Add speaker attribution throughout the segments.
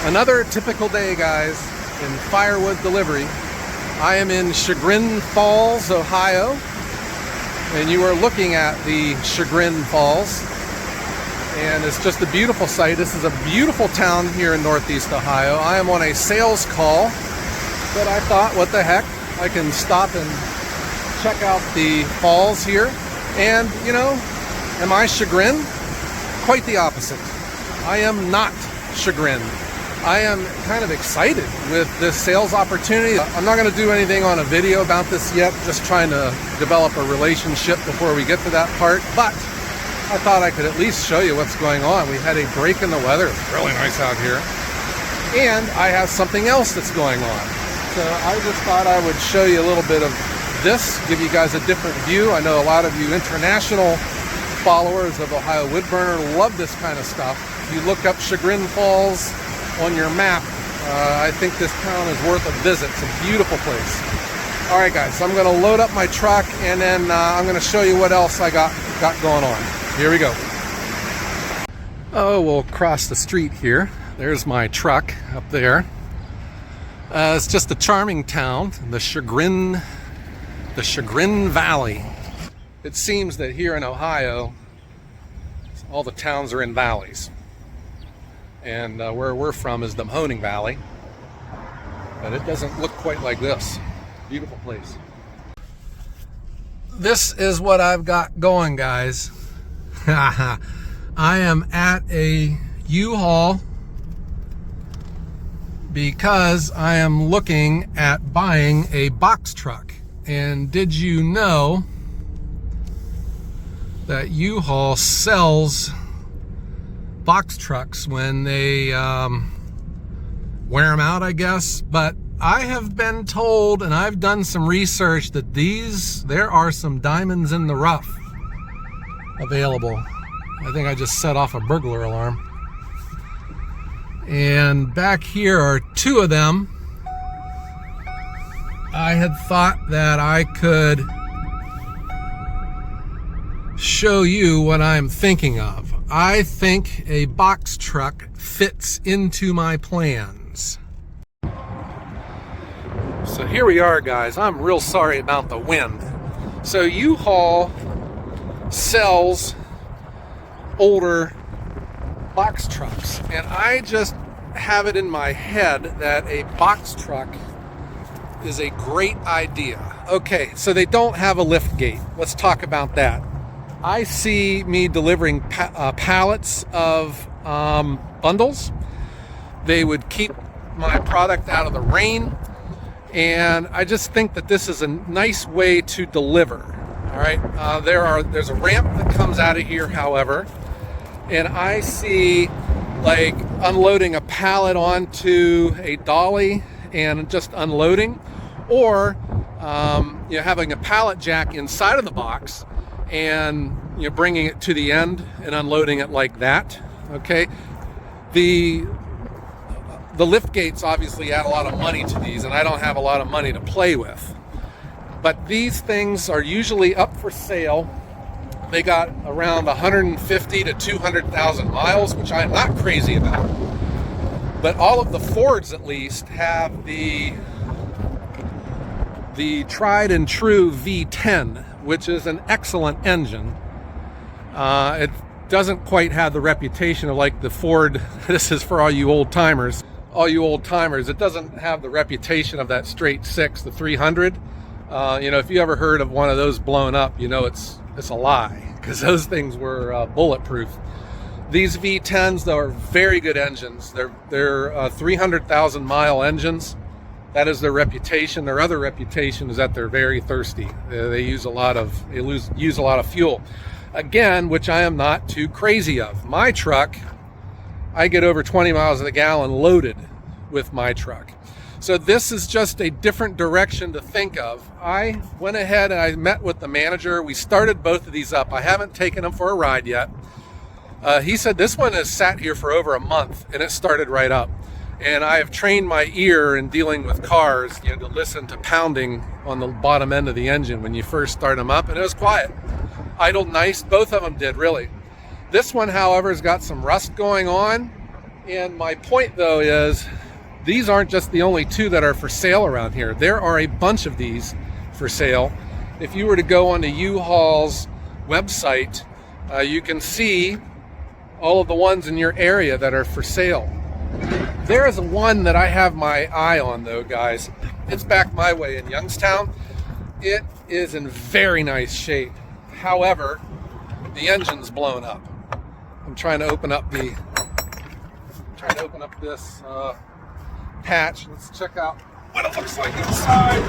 Speaker 1: Another typical day, guys, in firewood delivery. I am in Chagrin Falls, Ohio, and you are looking at the Chagrin Falls, and it's just a beautiful sight. This is a beautiful town here in Northeast Ohio. I am on a sales call, but I thought, what the heck, I can stop and check out the falls here. And, you know, am I chagrined? Quite the opposite. I am not chagrined. I am kind of excited with this sales opportunity. I'm not going to do anything on a video about this yet, just trying to develop a relationship before we get to that part, but I thought I could at least show you what's going on. We had a break in the weather. It's really nice out here. And I have something else that's going on. So I just thought I would show you a little bit of this, give you guys a different view. I know a lot of you international followers of Ohio Woodburner love this kind of stuff. If you look up Chagrin Falls on your map, I think this town is worth a visit. It's a beautiful place. All right, guys, so I'm going to load up my truck, and then I'm going to show you what else I got going on. Here we go. Oh, we'll cross the street here. There's my truck up there. It's just a charming town, the Chagrin Valley. It seems that here in Ohio, all the towns are in valleys. And where we're from is the Mahoning Valley. But it doesn't look quite like this. Beautiful place. This is what I've got going, guys. I am at a U-Haul because I am looking at buying a box truck. And did you know that U-Haul sells box trucks when they wear them out, I guess? But I have been told, and I've done some research, that there are some diamonds in the rough available. I think I just set off a burglar alarm. And back here are two of them. I had thought that I could show you what I'm thinking of. I think a box truck fits into my plans. So here we are, guys. I'm real sorry about the wind. So U-Haul sells older box trucks, and I just have it in my head that a box truck is a great idea. Okay, so they don't have a lift gate. Let's talk about that. I see me delivering pallets of bundles. They would keep my product out of the rain, and I just think that this is a nice way to deliver. All right, there's a ramp that comes out of here, however, and I see like unloading a pallet onto a dolly and just unloading, or having a pallet jack inside of the box and bringing it to the end and unloading it like that. Okay, the lift gates obviously add a lot of money to these, and I don't have a lot of money to play with. But these things are usually up for sale. They got around 150 to 200,000 miles, which I'm not crazy about. But all of the Fords, at least, have the tried and true V10, which is an excellent engine. It doesn't quite have the reputation of like the Ford. This is for all you old timers. It doesn't have the reputation of that straight six, the 300. If you ever heard of one of those blown up, it's a lie, because those things were bulletproof. These V10s, though, are very good engines. They're 300,000 mile engines. That is their reputation. Their other reputation is that they're very thirsty. They use a lot of fuel. Again, which I am not too crazy of. My truck, I get over 20 miles a gallon loaded with my truck. So this is just a different direction to think of. I went ahead and I met with the manager. We started both of these up. I haven't taken them for a ride yet. He said this one has sat here for over a month and it started right up. And I have trained my ear in dealing with cars, to listen to pounding on the bottom end of the engine when you first start them up, and it was quiet. Idled nice, both of them did, really. This one, however, has got some rust going on, And my point though is, these aren't just the only two that are for sale around here. There are a bunch of these for sale. If you were to go onto U-Haul's website, you can see all of the ones in your area that are for sale. There is one that I have my eye on though, guys. It's back my way in Youngstown. It is in very nice shape. However, the engine's blown up. I'm trying to open up this hatch. Let's check out what it looks like inside.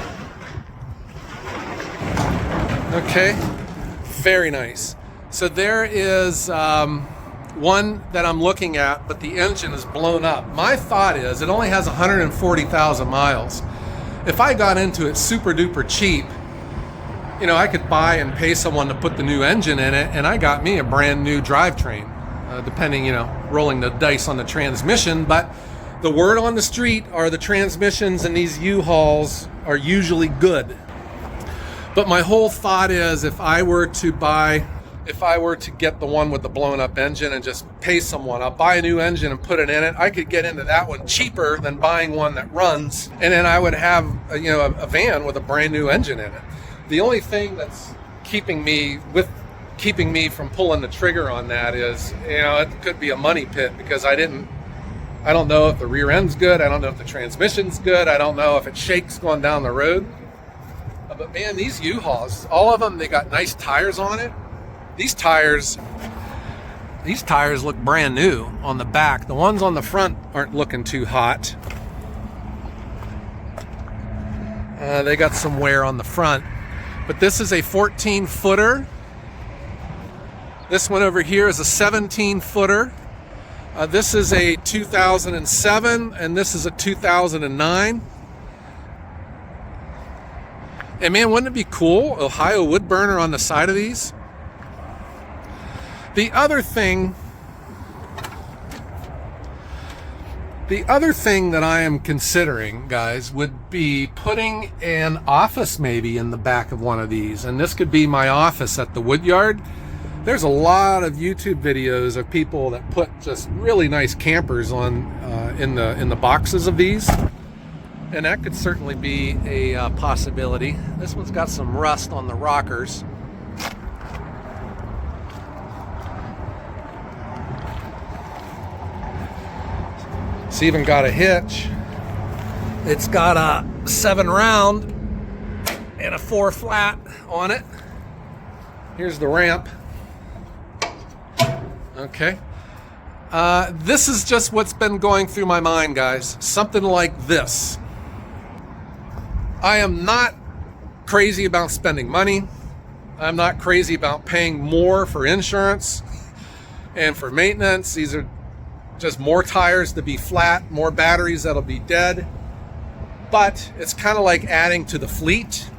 Speaker 1: Okay, very nice. So there is one that I'm looking at, but the engine is blown up. My thought is it only has 140,000 miles. If I got into it super duper cheap, you know, I could buy and pay someone to put the new engine in it, and I got me a brand new drivetrain, depending, you know, rolling the dice on the transmission. But the word on the street are the transmissions in these U-Hauls are usually good. But my whole thought is, if I were to get the one with the blown up engine and just pay someone, I'll buy a new engine and put it in it. I could get into that one cheaper than buying one that runs, and then I would have a van with a brand new engine in it. The only thing that's keeping me from pulling the trigger on that is, you know, it could be a money pit, because I don't know if the rear end's good. I don't know if the transmission's good. I don't know if it shakes going down the road. But man, these U-Hauls, all of them, they got nice tires on it. These tires look brand new on the back. The ones on the front aren't looking too hot. They got some wear on the front. But this is a 14-footer. This one over here is a 17-footer. This is a 2007, and this is a 2009. And man, wouldn't it be cool? Ohio wood burner on the side of these. The other thing that I am considering, guys, would be putting an office maybe in the back of one of these. And this could be my office at the woodyard. There's a lot of YouTube videos of people that put just really nice campers on in the boxes of these. And that could certainly be a possibility. This one's got some rust on the rockers. It's even got a hitch. It's got a 7 round and a 4 flat on it. Here's the ramp. Okay. This is just what's been going through my mind, guys. Something like this. I am not crazy about spending money. I'm not crazy about paying more for insurance and for maintenance. These are just more tires to be flat, more batteries that'll be dead. But it's kind of like adding to the fleet.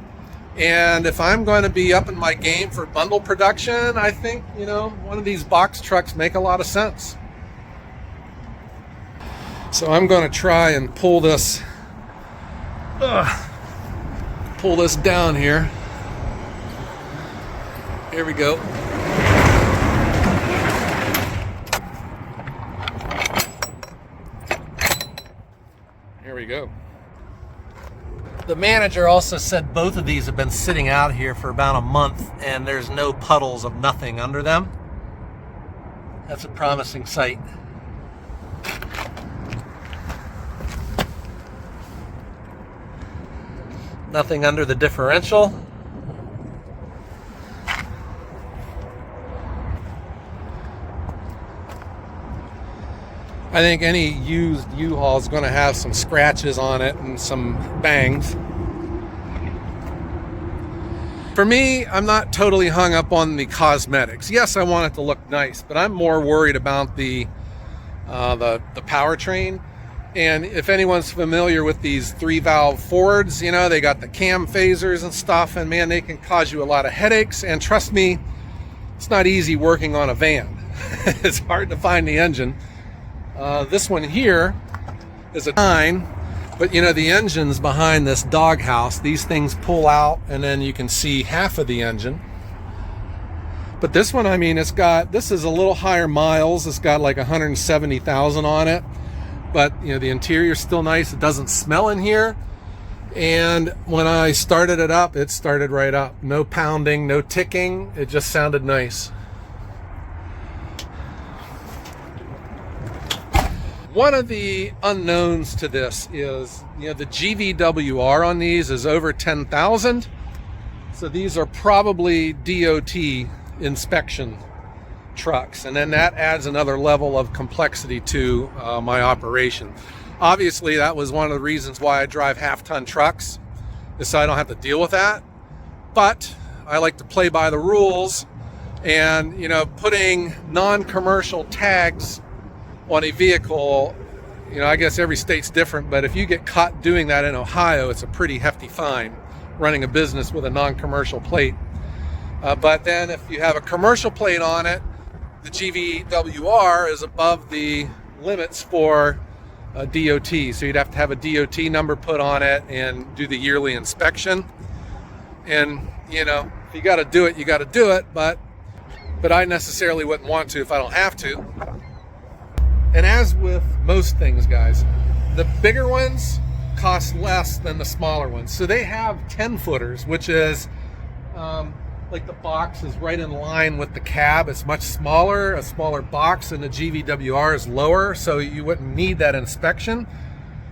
Speaker 1: And if I'm going to be up in my game for bundle production, I think, you know, one of these box trucks make a lot of sense. So I'm going to try and pull this down here. Here we go. Here we go. The manager also said both of these have been sitting out here for about a month and there's no puddles of nothing under them. That's a promising sight. Nothing under the differential. I think any used U-Haul is going to have some scratches on it and some bangs. For me, I'm not totally hung up on the cosmetics. Yes, I want it to look nice, but I'm more worried about the powertrain. And if anyone's familiar with these 3-valve Fords, you know, they got the cam phasers and stuff, and man, they can cause you a lot of headaches. And trust me, it's not easy working on a van. It's hard to find the engine. This one here is a 9, but you know, the engine's behind this doghouse. These things pull out and then you can see half of the engine. But this one, I mean, this is a little higher miles. It's got like 170,000 on it. But, you know, the interior's still nice. It doesn't smell in here. And when I started it up, it started right up. No pounding, no ticking. It just sounded nice. One of the unknowns to this is, you know, the GVWR on these is over 10,000. So these are probably DOT inspection trucks. And then that adds another level of complexity to my operation. Obviously, that was one of the reasons why I drive half-ton trucks, is so I don't have to deal with that. But I like to play by the rules, and, you know, putting non-commercial tags on a vehicle, you know, I guess every state's different, but if you get caught doing that in Ohio, it's a pretty hefty fine, running a business with a non-commercial plate. But then if you have a commercial plate on it, the GVWR is above the limits for DOT. So you'd have to have a DOT number put on it and do the yearly inspection. And, you know, if you got to do it, you got to do it, but I necessarily wouldn't want to if I don't have to. And as with most things, guys, the bigger ones cost less than the smaller ones. So they have 10 footers, which is like the box is right in line with the cab. It's much smaller, a smaller box, and the GVWR is lower, so you wouldn't need that inspection.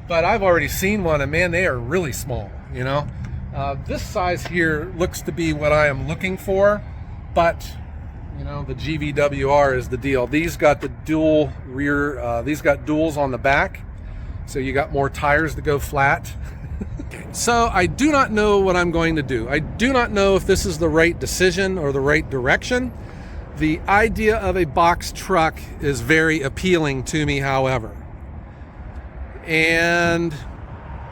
Speaker 1: But I've already seen one, and man, they are really small, you know. This size here looks to be what I am looking for, but you know, the GVWR is the deal. These got the dual rear, these got duals on the back, so you got more tires to go flat. So I do not know what I'm going to do. I do not know if this is the right decision or the right direction. The idea of a box truck is very appealing to me, however. And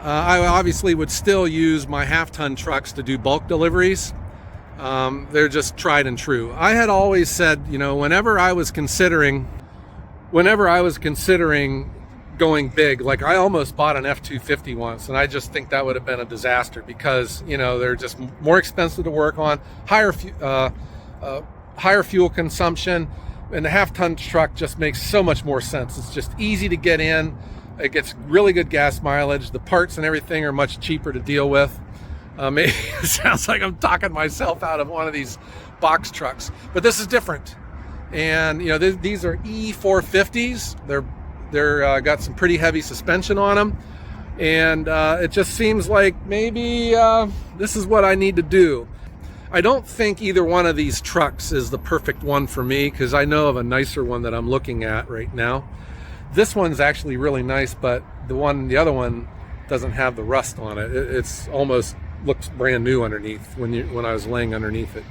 Speaker 1: I obviously would still use my half-ton trucks to do bulk deliveries. They're just tried and true. I had always said, you know, whenever I was considering going big, like I almost bought an F-250 once, and I just think that would have been a disaster because, you know, they're just more expensive to work on, higher fuel consumption, and the half-ton truck just makes so much more sense. It's just easy to get in. It gets really good gas mileage. The parts and everything are much cheaper to deal with. Maybe it sounds like I'm talking myself out of one of these box trucks, but this is different. And, you know, these are E450s. They're got some pretty heavy suspension on them, and it just seems like maybe this is what I need to do. I don't think either one of these trucks is the perfect one for me, because I know of a nicer one that I'm looking at right now. This one's actually really nice, but the other one doesn't have the rust on it. It's almost looks brand new underneath when I was laying underneath it.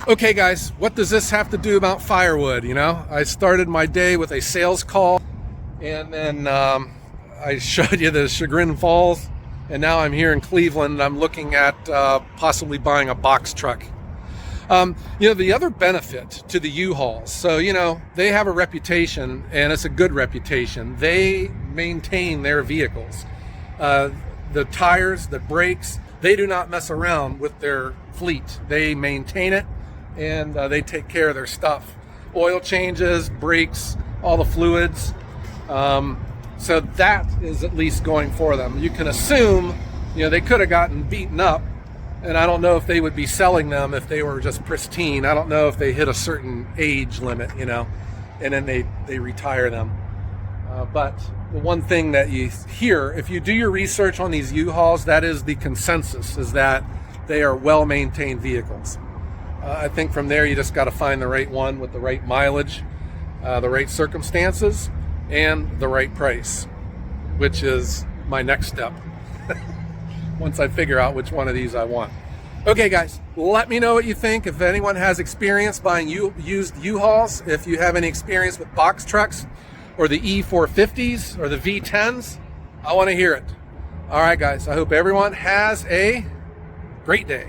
Speaker 1: Okay, guys, what does this have to do about Firewood? You know, I started my day with a sales call, and then I showed you the Chagrin Falls, and now I'm here in Cleveland. I'm looking at possibly buying a box truck. You know, the other benefit to the U-Hauls, so, you know, they have a reputation, and it's a good reputation. They maintain their vehicles. The tires, the brakes, they do not mess around with their fleet. They maintain it, and they take care of their stuff. Oil changes, brakes, all the fluids. So that is at least going for them. You can assume, you know, they could have gotten beaten up, and I don't know if they would be selling them if they were just pristine. I don't know if they hit a certain age limit, you know, and then they retire them. But the one thing that you hear, if you do your research on these U-Hauls, that is the consensus, is that they are well-maintained vehicles. I think from there you just got to find the right one with the right mileage, the right circumstances, and the right price, which is my next step once I figure out which one of these I want. Okay, guys, let me know what you think. If anyone has experience buying used U-Hauls, if you have any experience with box trucks or the E450s or the V10s, I want to hear it. All right, guys, I hope everyone has a great day.